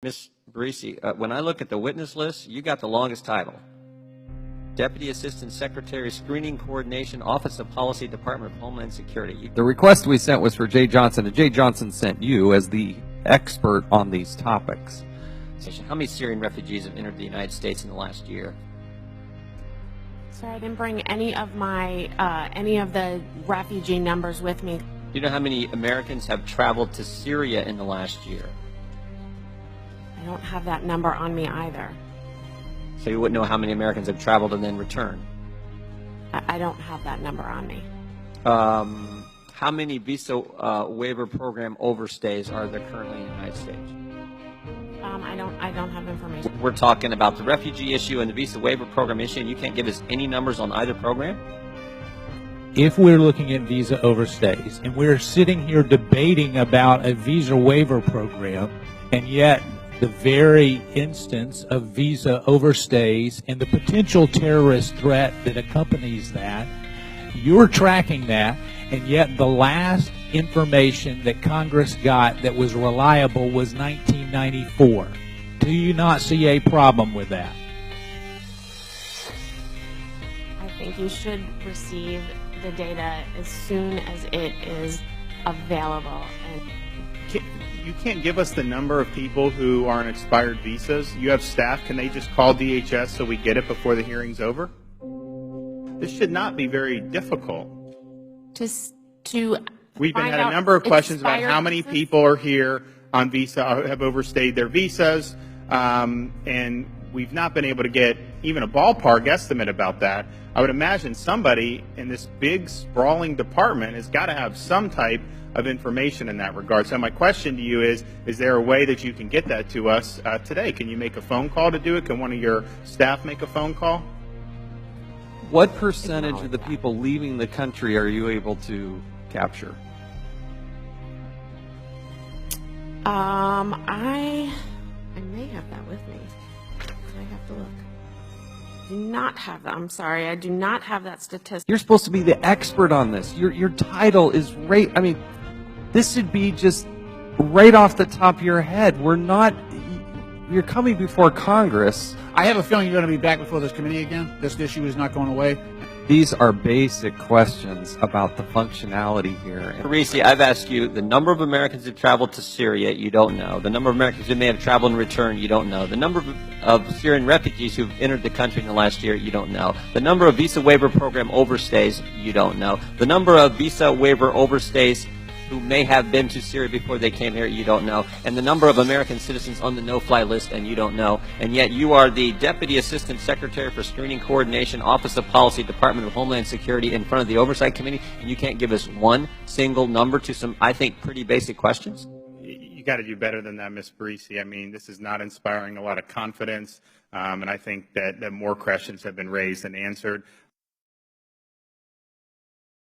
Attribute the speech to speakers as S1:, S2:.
S1: Ms. Barisi, when I look at the witness list, you got the longest title. Deputy Assistant Secretary, Screening Coordination, Office of Policy, Department of Homeland Security.
S2: The request we sent was for Jay Johnson, and Jay Johnson sent you as the expert on these topics.
S1: How many Syrian refugees have entered the United States in the last year?
S3: Sorry, I didn't bring any of the refugee numbers with me.
S1: Do you know how many Americans have traveled to Syria in the last year?
S3: I don't have that number on me either.
S1: So you wouldn't know how many Americans have traveled and then returned?
S3: I don't have that number on me.
S1: How many visa waiver program overstays are there currently in the United States?
S3: I don't have information.
S1: We're talking about the refugee issue and the visa waiver program issue, and you can't give us any numbers on either program?
S4: If we're looking at visa overstays and we're sitting here debating about a visa waiver program, and yet the very instance of visa overstays and the potential terrorist threat that accompanies that, you're tracking that, and yet the last information that Congress got that was reliable was 1994. Do you not see a problem with that?
S3: I think you should receive the data as soon as it is available. And
S5: you can't give us the number of people who are on expired visas. You have staff. Can they just call DHS so we get it before the hearing's over? This should not be very difficult. We've had a number of questions about how many people are here on visa, have overstayed their visas, and we've not been able to get even a ballpark estimate about that. I would imagine somebody in this big, sprawling department has got to have some type of information in that regard. So my question to you is there a way that you can get that to us today? Can you make a phone call to do it? Can one of your staff make a phone call?
S2: What percentage of the people leaving the country are you able to capture?
S3: I may have that with me. I have to look. Do not have that. I'm sorry, I do not have that statistic.
S2: You're supposed to be the expert on this. Your title is right. I mean, this should be just right off the top of your head. You're coming before Congress.
S6: I have a feeling you're going to be back before this committee again. This issue is not going away.
S2: These are basic questions about the functionality here.
S1: Barisi, I've asked you the number of Americans who traveled to Syria, you don't know. The number of Americans who may have traveled and returned, you don't know. The number of Syrian refugees who've entered the country in the last year, you don't know. The number of visa waiver program overstays, you don't know. The number of visa waiver overstays who may have been to Syria before they came here, you don't know. And the number of American citizens on the no-fly list, and you don't know. And yet you are the Deputy Assistant Secretary for Screening Coordination, Office of Policy, Department of Homeland Security in front of the Oversight Committee, and you can't give us one single number to some, I think, pretty basic questions?
S5: You got to do better than that, Ms. Barisi. I mean, this is not inspiring a lot of confidence, and I think that more questions have been raised and answered.